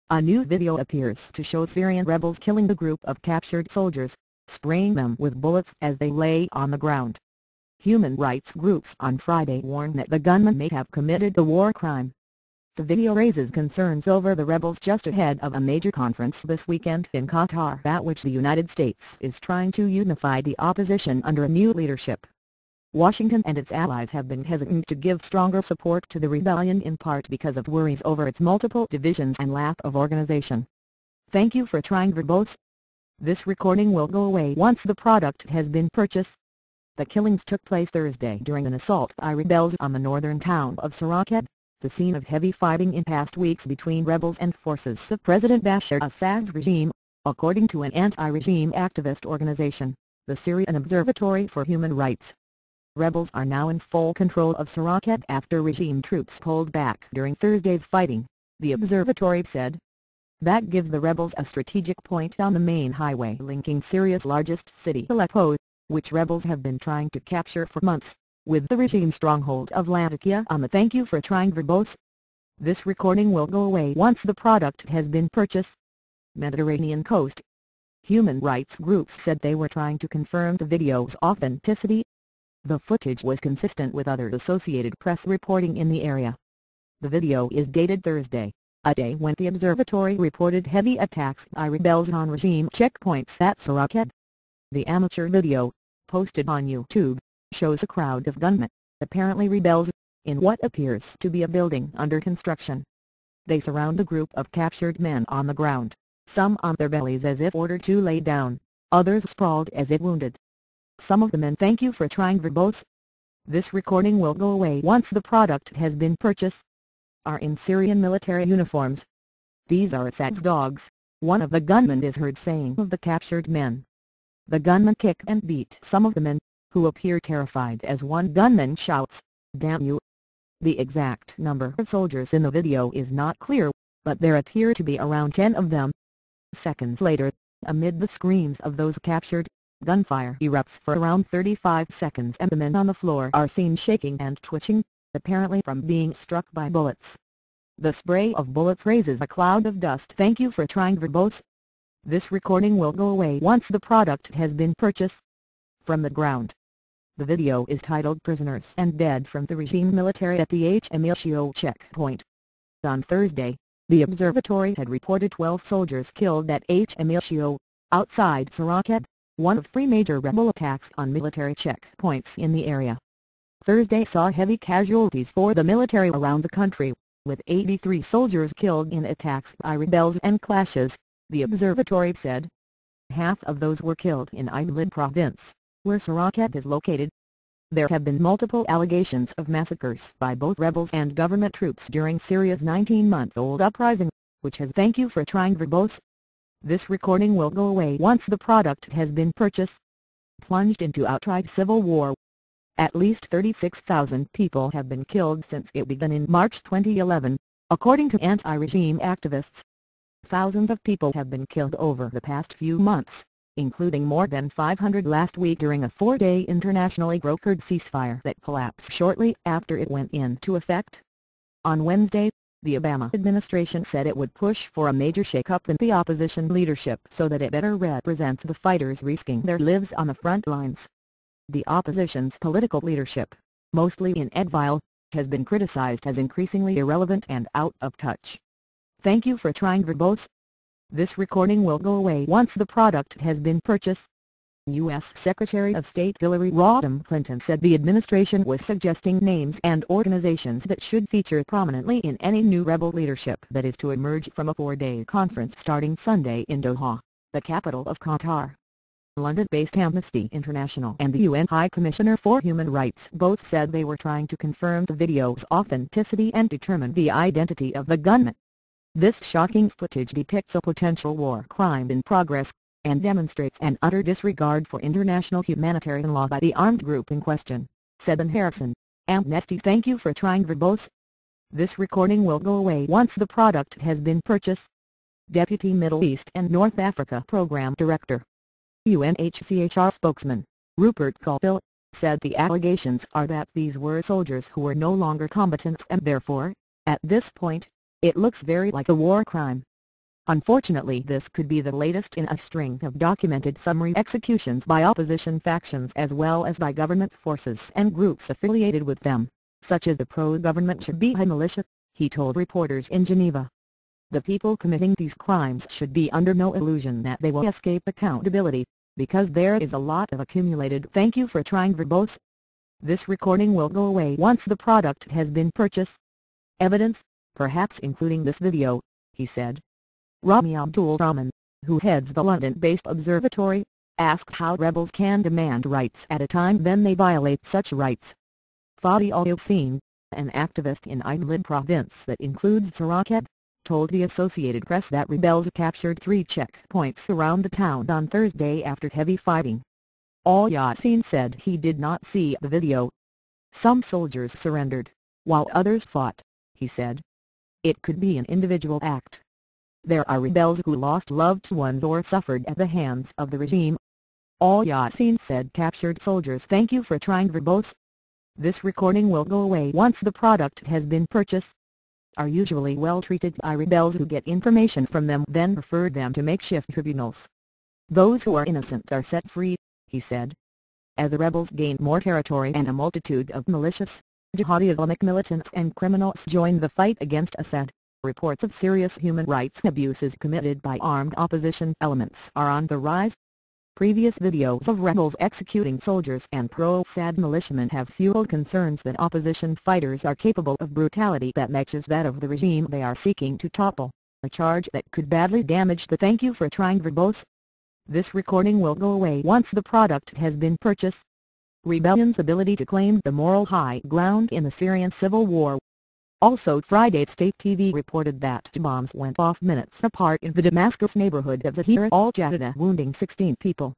A new video appears to show Syrian rebels killing a group of captured soldiers, spraying them with bullets as they lay on the ground. Human rights groups on Friday warned that the gunmen may have committed a war crime. The video raises concerns over the rebels just ahead of a major conference this weekend in Qatar at which the United States is trying to unify the opposition under a new leadership. Washington and its allies have been hesitant to give stronger support to the rebellion in part because of worries over its multiple divisions and lack of organization. Thank you for trying verbose. This recording will go away once the product has been purchased. The killings took place Thursday during an assault by rebels on the northern town of Syrian, the scene of heavy fighting in past weeks between rebels and forces of President Bashar Assad's regime, according to an anti-regime activist organization, the Syrian Observatory for Human Rights. Rebels are now in full control of Syrian after regime troops pulled back during Thursday's fighting, the observatory said. That gives the rebels a strategic point on the main highway linking Syria's largest city Aleppo, which rebels have been trying to capture for months, with the regime stronghold of Latakia on the Thank you for trying verbose. This recording will go away once the product has been purchased. Mediterranean coast. Human rights groups said they were trying to confirm the video's authenticity. The footage was consistent with other Associated Press reporting in the area. The video is dated Thursday, a day when the observatory reported heavy attacks by rebels on regime checkpoints at Syrian. The amateur video, posted on YouTube, shows a crowd of gunmen, apparently rebels, in what appears to be a building under construction. They surround a group of captured men on the ground, some on their bellies as if ordered to lay down, others sprawled as if wounded. Some of the men thank you for trying verbose. This recording will go away once the product has been purchased. Are in Syrian military uniforms. These are Assad's dogs, one of the gunmen is heard saying of the captured men. The gunmen kick and beat some of the men, who appear terrified as one gunman shouts, "Damn you!" The exact number of soldiers in the video is not clear, but there appear to be around 10 of them. Seconds later, amid the screams of those captured, gunfire erupts for around 35 seconds and the men on the floor are seen shaking and twitching, apparently from being struck by bullets. The spray of bullets raises a cloud of dust. Thank you for trying verbose. This recording will go away once the product has been purchased. From the ground. The video is titled Prisoners and Dead from the Regime Military at the HMLCO checkpoint. On Thursday, the observatory had reported 12 soldiers killed at HMLCO, outside Syrian, one of 3 major rebel attacks on military checkpoints in the area. Thursday saw heavy casualties for the military around the country, with 83 soldiers killed in attacks by rebels and clashes, the observatory said. Half of those were killed in Idlib province, where Syrian is located. There have been multiple allegations of massacres by both rebels and government troops during Syria's 19-month-old uprising, which has thank you for trying verbose. This recording will go away once the product has been purchased. Plunged into outright civil war. At least 36,000 people have been killed since it began in March 2011, according to anti-regime activists. Thousands of people have been killed over the past few months, including more than 500 last week during a 4-day internationally brokered ceasefire that collapsed shortly after it went into effect. On Wednesday, the Obama administration said it would push for a major shake-up in the opposition leadership so that it better represents the fighters risking their lives on the front lines. The opposition's political leadership, mostly in exile, has been criticized as increasingly irrelevant and out of touch. Thank you for trying verbose. This recording will go away once the product has been purchased. U.S. Secretary of State Hillary Rodham Clinton said the administration was suggesting names and organizations that should feature prominently in any new rebel leadership that is to emerge from a 4-day conference starting Sunday in Doha, the capital of Qatar. London-based Amnesty International and the UN High Commissioner for Human Rights both said they were trying to confirm the video's authenticity and determine the identity of the gunman. This shocking footage depicts a potential war crime in progress, and demonstrates an utter disregard for international humanitarian law by the armed group in question, said Ann Harrison, Amnesty. Thank you for trying verbose. This recording will go away once the product has been purchased. Deputy Middle East and North Africa Program Director, UNHCR spokesman, Rupert Colville, said the allegations are that these were soldiers who were no longer combatants and therefore, at this point, it looks very like a war crime. Unfortunately, this could be the latest in a string of documented summary executions by opposition factions as well as by government forces and groups affiliated with them, such as the pro-government Shabiha militia, he told reporters in Geneva. The people committing these crimes should be under no illusion that they will escape accountability, because there is a lot of accumulated "thank you for trying" verbose. This recording will go away once the product has been purchased. Evidence, perhaps including this video, he said. Rami Abdul Rahman, who heads the London-based observatory, asked how rebels can demand rights at a time when they violate such rights. Fadi al-Yassine, an activist in Idlib province that includes Sarakeb, told the Associated Press that rebels captured 3 checkpoints around the town on Thursday after heavy fighting. Al-Yassine said he did not see the video. Some soldiers surrendered, while others fought, he said. It could be an individual act. There are rebels who lost loved ones or suffered at the hands of the regime. Al-Yassine said captured soldiers "thank you for trying" verbose. This recording will go away once the product has been purchased. Are usually well treated by rebels who get information from them then refer them to makeshift tribunals. Those who are innocent are set free, he said. As the rebels gain more territory and a multitude of malicious, jihadi Islamic militants and criminals join the fight against Assad, reports of serious human rights abuses committed by armed opposition elements are on the rise. Previous videos of rebels executing soldiers and pro-Assad militiamen have fueled concerns that opposition fighters are capable of brutality that matches that of the regime they are seeking to topple, a charge that could badly damage the "thank you for trying" verbose. This recording will go away once the product has been purchased. Rebellion's ability to claim the moral high ground in the Syrian civil war. Also Friday, state TV reported that 2 bombs went off minutes apart in the Damascus neighborhood of Zahir al-Jadida, wounding 16 people.